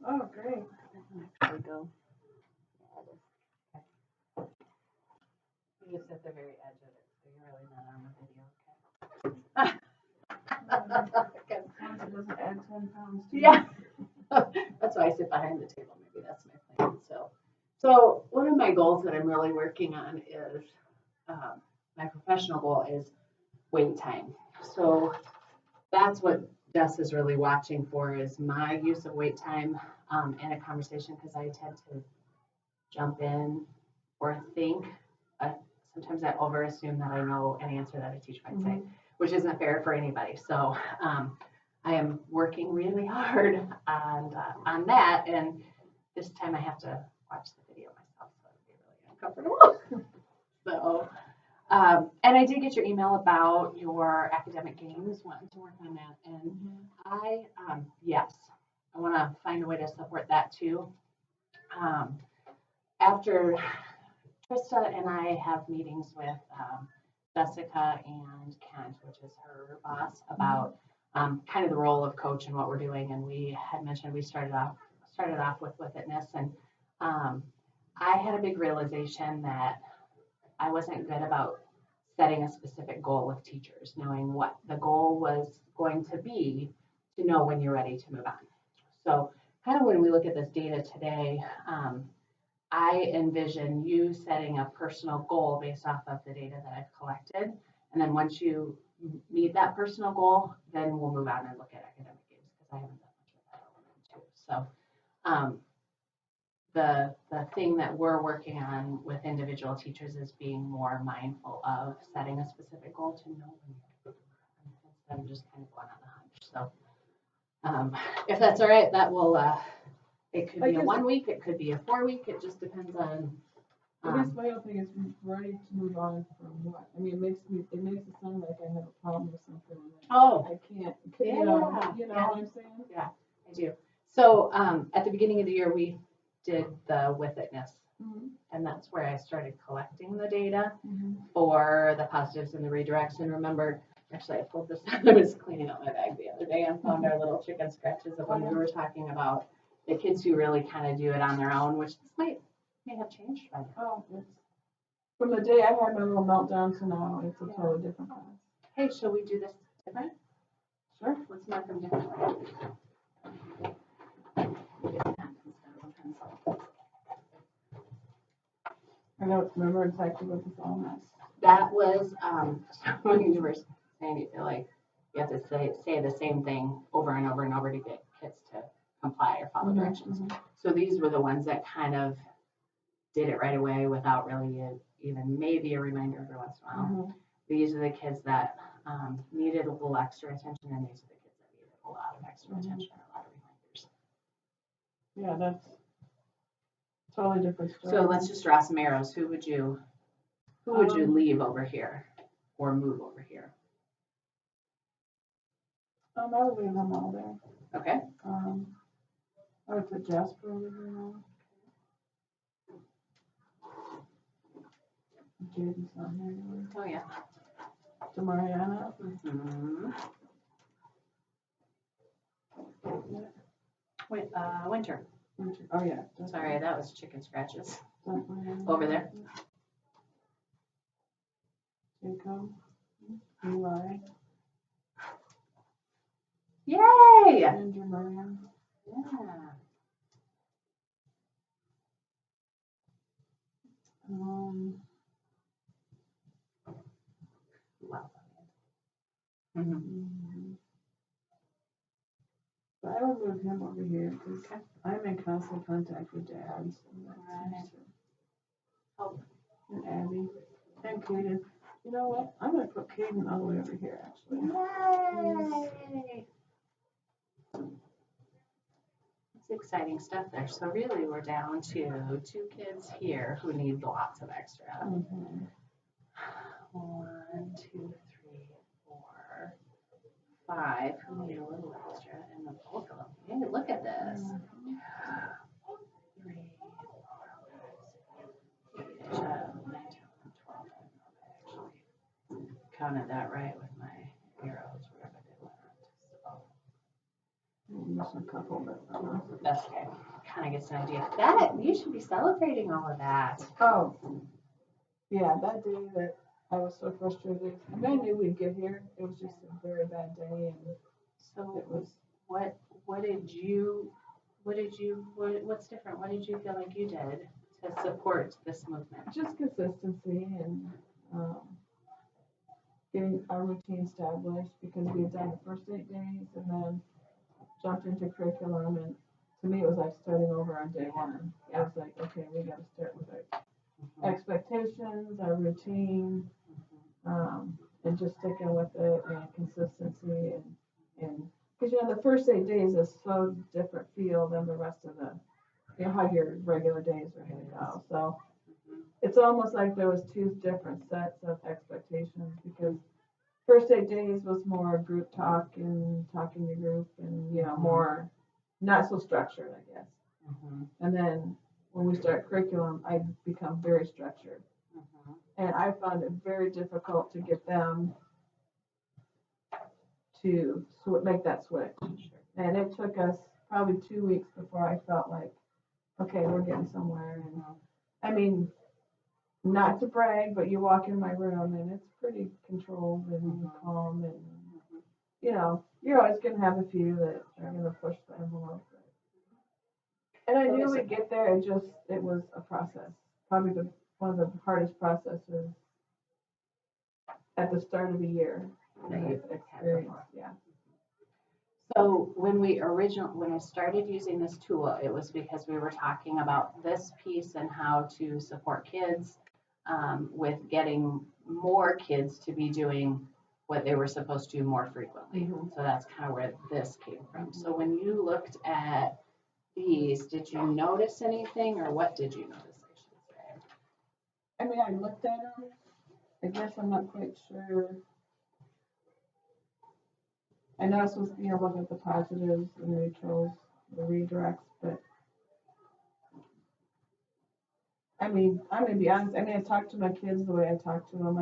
Oh, great. Actually go. It's at the very edge of it, so you're really not on the video. Okay. It doesn't add 10 pounds to Yeah. That's why I sit behind the table. Maybe that's my plan. So one of my goals that I'm really working on is my professional goal is wait time. So that's what Jess is really watching for is my use of wait time in a conversation because I tend to jump in or think. Sometimes I overassume that I know an answer that a teacher might say, which isn't fair for anybody. So I am working really hard on that, and this time I have to watch the video myself, so it'll be really uncomfortable. So, and I did get your email about your academic games, wanting to work on that, and yes, I want to find a way to support that too. After Trista and I have meetings with Jessica and Kent, which is her boss, about kind of the role of coach and what we're doing. And we had mentioned we started off with fitness, and I had a big realization that I wasn't good about setting a specific goal with teachers, knowing what the goal was going to be to know when you're ready to move on. So kind of when we look at this data today, I envision you setting a personal goal based off of the data that I've collected. And then once you meet that personal goal, then we'll move on and look at academic games because I haven't done much with that element too. So the thing that we're working on with individual teachers is being more mindful of setting a specific goal to know when you're instead of just kind of going on a hunch. So if that's all right, that will it could be a 1 week, it could be a 4 week, it just depends on. I guess my other thing is ready to move on from what? I mean, it makes it sound like I have a problem with something. Oh, I can't. You know what I'm saying? Yeah, I do. So at the beginning of the year, we did the with itness, and that's where I started collecting the data for the positives and the redirects. And remember, actually, I pulled this. I was cleaning out my bag the other day and found our little chicken scratches of when we were talking about the kids who really kind of do it on their own, which this may have changed by now. Oh, from the day I had my little meltdown to now, it's a totally different class. Hey, shall we do this different? Sure. Let's mark them differently. I don't remember exactly what this all meant. That was when you were saying you feel like you have to say the same thing over and over and over to get kids to comply or follow directions. So these were the ones that kind of did it right away without really even maybe a reminder every once in a while. These are the kids that needed a little extra attention, and these are the kids that needed a lot of extra attention and a lot of reminders. Yeah, that's totally different story. So let's just draw some arrows. Who would you leave over here or move over here? I would leave them all there. Okay. I would put Jasper over here now. Jaden's not here anymore. Oh yeah. To Mariana. Wait, Winter. Oh yeah. Sorry, that was chicken scratches. Over there. Jacob. Eli. Yay! Andrew Mariana. Yeah. Wow. But I would move him over here because I'm in constant contact with Dad. Oh. And Abby. And Kaden. You know what? I'm going to put Kaden all the way over here, actually. Yay! That's exciting stuff there. So really we're down to 2 kids here who need lots of extra. 1, 2, 3, 4, 5 who need a little extra, and the bulk of them. Hey, look at this. 3, 4, 5, 6, 8, 9, 10, 12. Actually counted that right with my arrows. Wherever they went. Missing a couple, but Jessica kind of gets an idea. That, you should be celebrating all of that. Oh, yeah, that day that I was so frustrated. I mean, I knew we'd get here. It was just a very bad day, and So it was. what's different? What did you feel like you did to support this movement? Just consistency and getting our routine established because we had done the first 8 days and then jumped into curriculum, and to me it was like starting over on day one. I was like, okay, we got to start with our expectations, our routine, and just sticking with it and consistency and because the first 8 days is so different feel than the rest of how your regular days are going to go. So it's almost like there was 2 different sets of expectations because first 8 days was more group talk and talking to group and more not so structured, I guess. And then when we start curriculum, I become very structured, and I found it very difficult to get them to make that switch. And it took us probably 2 weeks before I felt like, okay, we're getting somewhere. And I mean, not to brag, but you walk in my room and it's pretty controlled and calm, and you're always going to have a few that are going to push the envelope. And I knew we'd get there. It was a process. Probably one of the hardest processes at the start of the year that I've experienced. Yeah. So when I started using this tool, it was because we were talking about this piece and how to support kids with getting more kids to be doing what they were supposed to do more frequently. So that's kind of where this came from. So when you looked at these, did you notice anything, or what did you notice, I should say? I mean, I looked at them. I guess I'm not quite sure. I know I'm supposed to look at the positives, the neutrals, the redirects, but I mean, I'm gonna be honest. I mean, I talk to my kids the way I talk to them.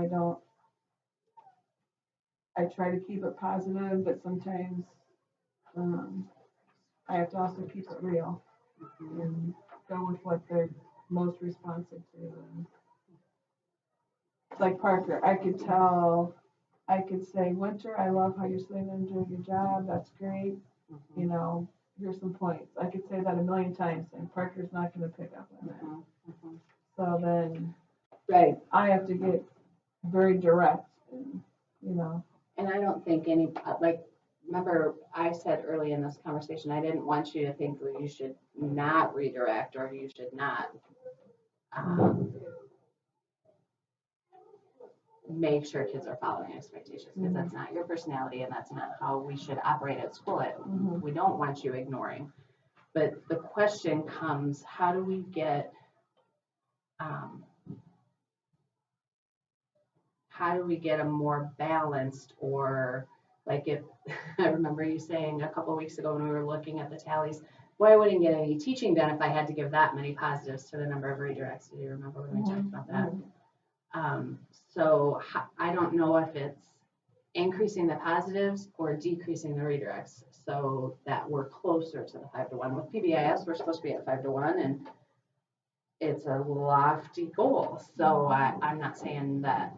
I try to keep it positive, but sometimes I have to also keep it real and go with what they're most responsive to. And like Parker, I could say, Winter, I love how you're sleeping and doing your job. That's great. Here's some points. I could say that a million times, and Parker's not going to pick up on that. So then, right, I have to get very direct, and. And I don't think remember I said early in this conversation, I didn't want you to think that you should not redirect or you should not make sure kids are following expectations, because that's not your personality and that's not how we should operate at school. We don't want you ignoring. But the question comes, how do we get a more balanced, or like if I remember you saying a couple of weeks ago when we were looking at the tallies, well, I wouldn't get any teaching done if I had to give that many positives to the number of redirects. Do you remember when we talked about that? So I don't know if it's increasing the positives or decreasing the redirects so that we're closer to the 5-to-1. With PBIS, we're supposed to be at 5-to-1, and it's a lofty goal. So I'm not saying that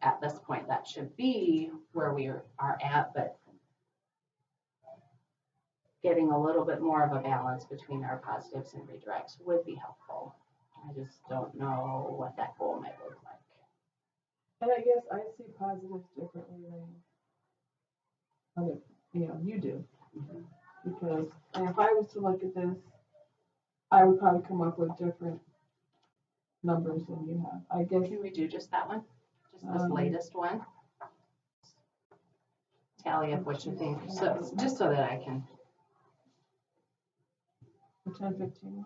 at this point that should be where we are at, but getting a little bit more of a balance between our positives and redirects would be helpful. I just don't know what that goal might look like. And I guess I see positives differently than you do. Because if I was to look at this, I would probably come up with different numbers than you have. I guess. Can we do just that one? Just this latest one? Tally up what you think. So just so that I can. The 10:15 one?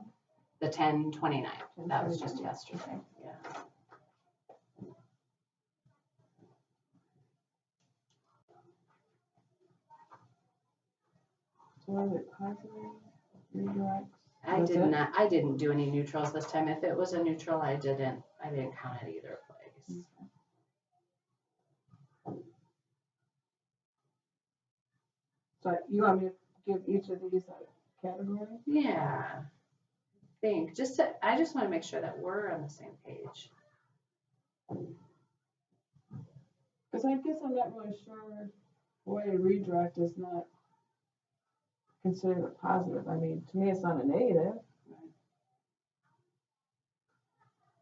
The 10:29. That was just yesterday. Yeah. So was it positive, redirects? I didn't do any neutrals this time. If it was a neutral, I didn't count it either place. So you want me to give each of these a category. Yeah. I just want to make sure that we're on the same page. Because I guess I'm not really sure why a redirect is not considered a positive. I mean, to me, it's not a negative.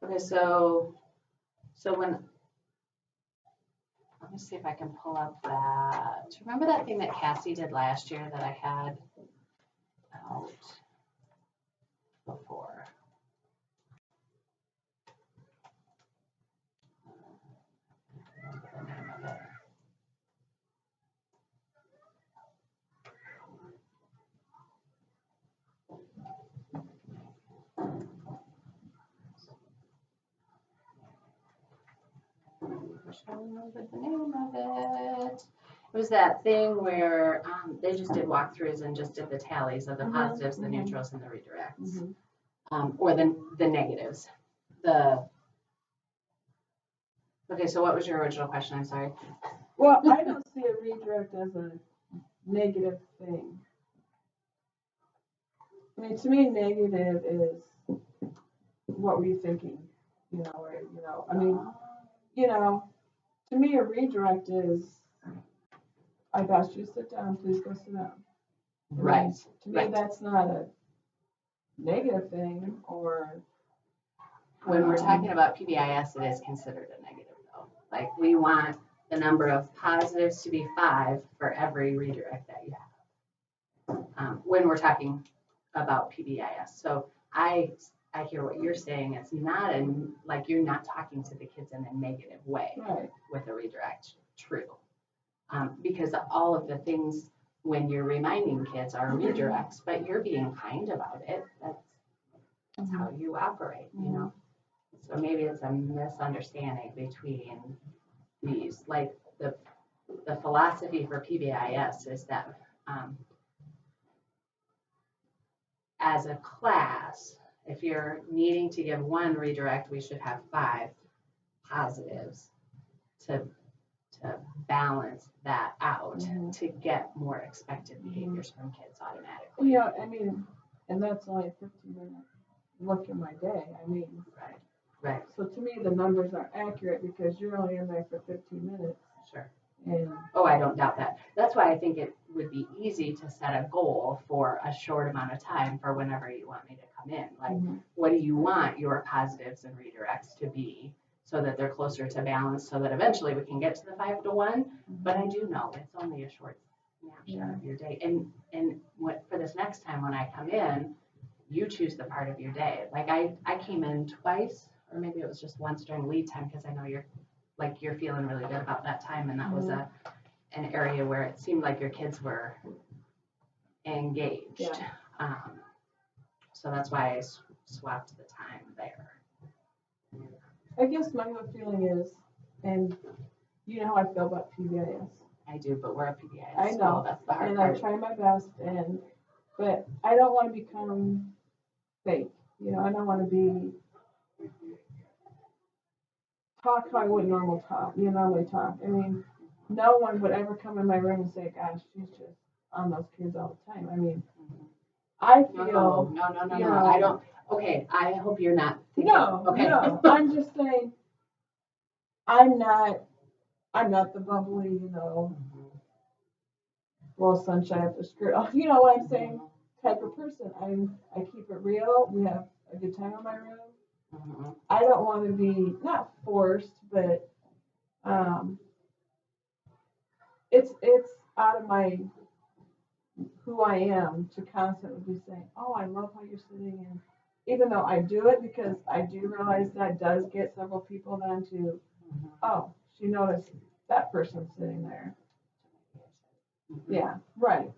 Okay, so when, let me see if I can pull up that. Remember that thing that Cassie did last year that I had out before? I don't remember the name of it. It was that thing where they just did walkthroughs and just did the tallies of the positives, the neutrals, and the redirects, or the negatives. Okay, so what was your original question? I'm sorry. Well, I don't see a redirect as a negative thing. I mean, to me, negative is what were you thinking? I mean, to me, a redirect is, I've asked you to sit down, please go sit down. Right. To me, that's not a negative thing, or. When we're talking about PBIS, it is considered a negative though. Like we want the number of positives to be 5 for every redirect that you have. When we're talking about PBIS. So I hear what you're saying. It's not like you're not talking to the kids in a negative way with a redirect. True. Because all of the things when you're reminding kids are redirects, but you're being kind about it. That's how you operate, So maybe it's a misunderstanding between these. Like the philosophy for PBIS is that as a class, if you're needing to give 1 redirect, we should have 5 positives to balance that out to get more expected behaviors from kids automatically. I mean, and that's only a 15-minute look in my day. I mean, right. So to me, the numbers are accurate because you're only in there for 15 minutes. Sure. And I don't doubt that. That's why I think it would be easy to set a goal for a short amount of time for whenever you want me to come in. Like, what do you want your positives and redirects to be so that they're closer to balance so that eventually we can get to the 5 to 1? But I do know it's only a short snapshot of your day. And what for this next time when I come in, you choose the part of your day. Like I came in twice, or maybe it was just once during lead time because I know you're feeling really good about that time, and that was an area where it seemed like your kids were engaged. Yeah. So that's why I swapped the time there. I guess my feeling is, and you know how I feel about PBIS. I do, but we're a PBIS. I know, that's the hard and part. I try my best, but I don't want to become fake. I don't want to be talk how I would normally talk. I mean, no one would ever come in my room and say, "Gosh, she's just on those kids all the time." I mean, I feel no. I don't. Okay, I hope you're not thinking. No, okay. No. I'm just saying, I'm not the bubbly, blow sunshine up the skirt. You know what I'm saying? Type of person. I keep it real. We have a good time in my room. I don't want to be not forced, but it's out of my who I am to constantly be saying, "Oh, I love how you're sitting," and even though I do it because I do realize that does get several people then to, "Oh, she noticed that person sitting there." Yeah, right.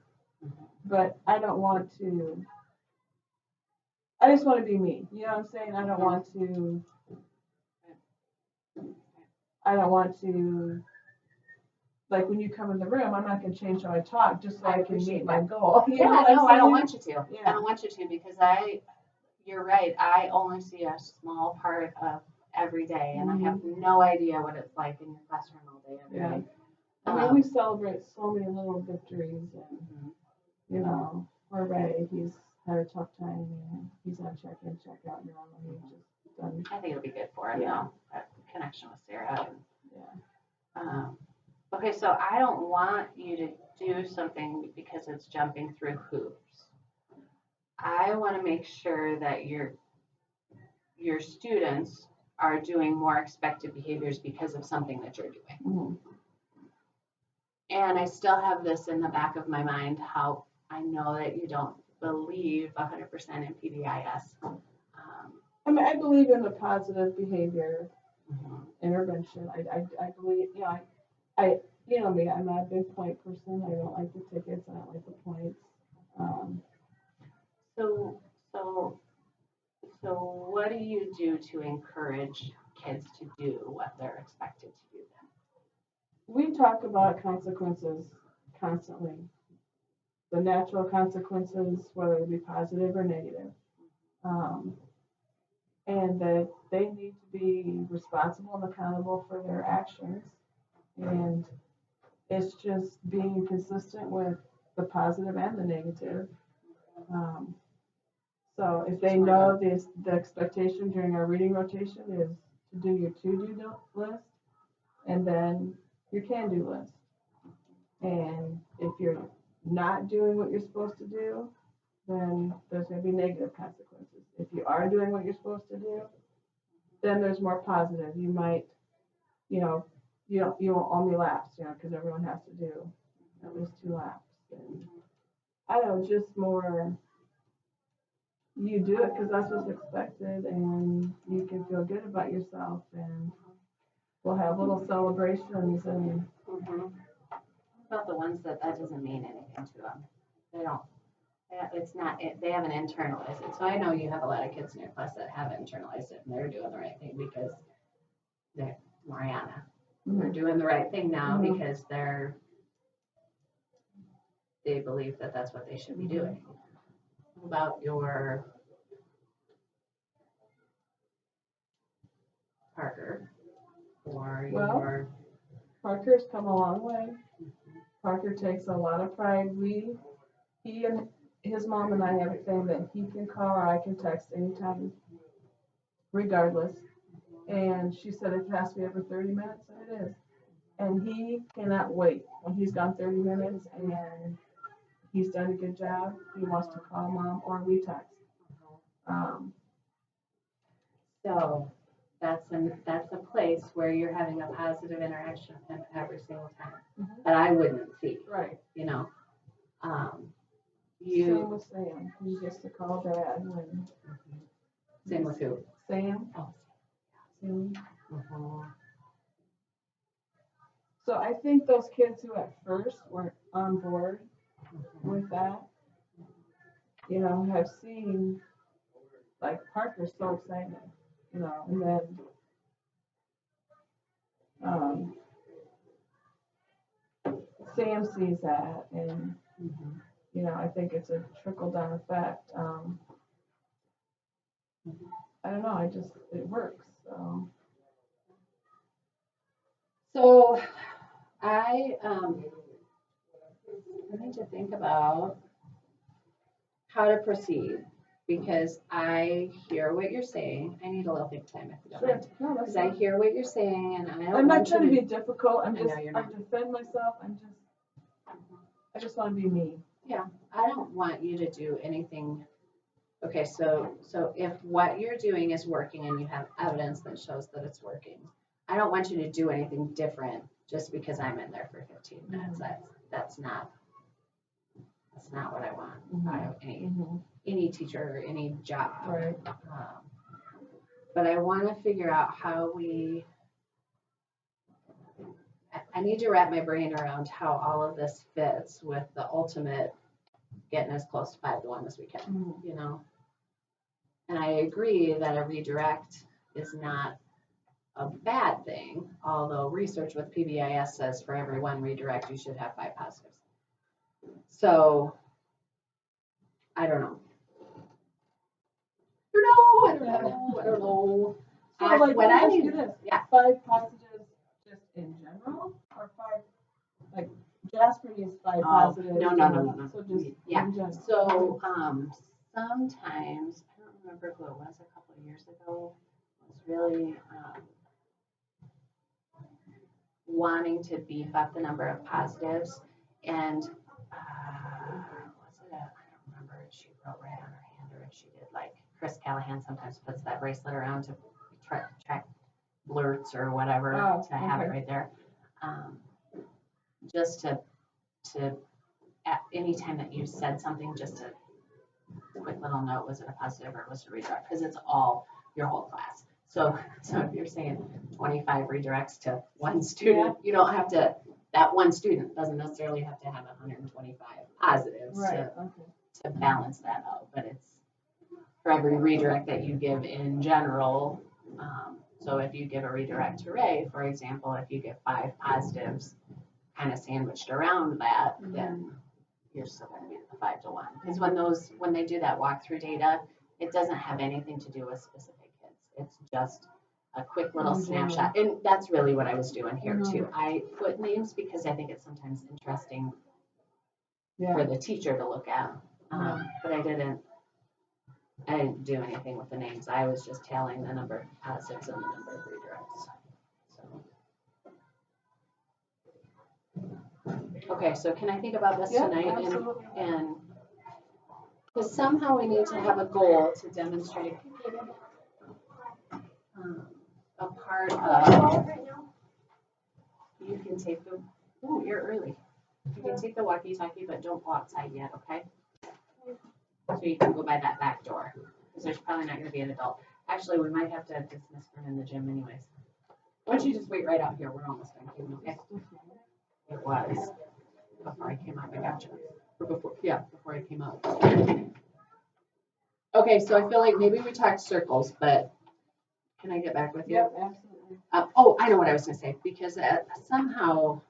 But I don't want to. I just want to be me. You know what I'm saying? I don't want to. Like when you come in the room, I'm not going to change how I talk just so I can meet my goal. I don't want you to. Yeah. I don't want you to because you're right. I only see a small part of every day, and I have no idea what it's like in your classroom all day every day. I mean, we celebrate so many little victories, and Or Ray, he's had a tough time and he's on check in, check out now, and he's just done, I think it'll be good for him, Yeah. though, that connection with Sarah. And, yeah. okay, so I don't want you to do something because it's jumping through hoops. I want to make sure that your students are doing more expected behaviors because of something that you're doing. Mhm. And I still have this in the back of my mind, how I know that you don't believe 100% in PBIS. I mean, I believe in the positive behavior Mhm. intervention. I believe, I, you know me, I'm not a big point person. I don't like the tickets, I don't like the points. So what do you do to encourage kids to do what they're expected to do then? We talk about consequences constantly. The natural consequences, whether it be positive or negative. And that they need to be responsible and accountable for their actions. And it's just being consistent with the positive and the negative. So if they know the expectation during our reading rotation is to do your to-do list and then your can-do list. And if you're not doing what you're supposed to do, then there's going to be negative consequences. If you are doing what you're supposed to do, then there's more positive. You might, you won't only laps, because everyone has to do at least 2 laps. And I don't know, just more, you do it because that's what's expected, and you can feel good about yourself, and we'll have little celebrations and. What about the ones that doesn't mean anything to them? They don't. It's not. They haven't internalized it. So I know you have a lot of kids in your class that haven't internalized it, and they're doing the right thing because they're Mariana. They're doing the right thing now because they believe that that's what they should be doing. What about your Parker or your? Parker's come a long way. Parker takes a lot of pride. He and his mom and I have a thing that he can call or I can text anytime, regardless. And she said it has to be every 30 minutes, and it is. And he cannot wait when he's gone 30 minutes and he's done a good job. He wants to call mom or we text. So that's a place where you're having a positive interaction with him every single time that I wouldn't see. Right. Same with Sam. He gets to call dad when. Same with who? Sam. Oh. Sam. So I think those kids who at first weren't on board with that, have seen, like Parker's so excited, and then Sam sees that, and I think it's a trickle down effect. I don't know. It works. So I need to think about how to proceed because I hear what you're saying. I need a little think time if you don't mind. No, because I hear what you're saying, and I'm not trying to be difficult. I'm you're not. defend myself. I just want to be me. Yeah, I don't want you to do anything. Okay, so if what you're doing is working and you have evidence that shows that it's working, I don't want you to do anything different just because I'm in there for 15 minutes. That's not what I want out of any teacher, any job. Right. But I want to figure out how I need to wrap my brain around how all of this fits with the ultimate getting as close to 5-1 as we can, And I agree that a redirect is not a bad thing, although research with PBIS says for every 1 redirect, you should have 5 positives. So, I don't know. I don't know. So what I need is 5 positives just in general, or 5 Jasper needs 5 Oh, positives. no. So just Yeah. in general. So, sometimes, I don't remember who it was a couple of years ago, was really, wanting to beef up the number of positives and, was it I don't remember if she wrote right on her hand or if she did like, Chris Callahan sometimes puts that bracelet around to track blurts or whatever, Oh, to have it okay. right there. Just to, at any time that you said something, just a quick little note, was it a positive or was it a redirect? Because it's all your whole class. So if you're saying 25 redirects to one student, you don't have to, that one student doesn't necessarily have to have 125 positives Right, okay. to balance that out, but it's for every redirect that you give in general. So if you give a redirect to Ray, for example, if you give 5 positives kind of sandwiched around that, then you're still going to be at the 5 to 1. Because when they do that walkthrough data, it doesn't have anything to do with specific kids. It's just a quick little snapshot. And that's really what I was doing here too. I put names because I think it's sometimes interesting for the teacher to look at. But I didn't do anything with the names. I was just telling the number of positives and the number of redirects. So. Okay, so can I think about this tonight? Absolutely. And because somehow we need to have a goal to demonstrate a part of, you can take the, oh, you're early. You can take the walkie-talkie, but don't go outside yet, okay? So you can go by that back door, because there's probably not going to be an adult. Actually, we might have to dismiss her in the gym anyways. Why don't you just wait right out here? We're almost done, okay? It was. Before I came up, I got you. Or before I came up. Okay, so I feel like maybe we talked circles, but can I get back with you? Yep, absolutely. Oh, I know what I was going to say, because somehow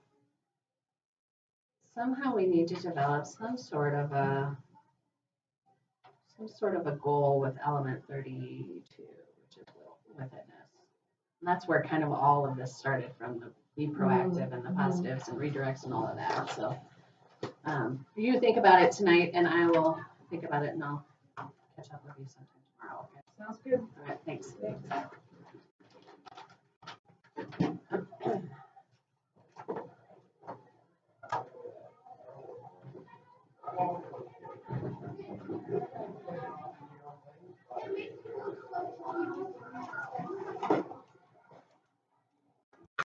we need to develop some sort of a goal with element 32, which is withiness. And that's where kind of all of this started from, the be proactive and the positives and redirects and all of that. So you think about it tonight, and I will think about it, and I'll catch up with you sometime tomorrow. Okay? Sounds good. All right, thanks.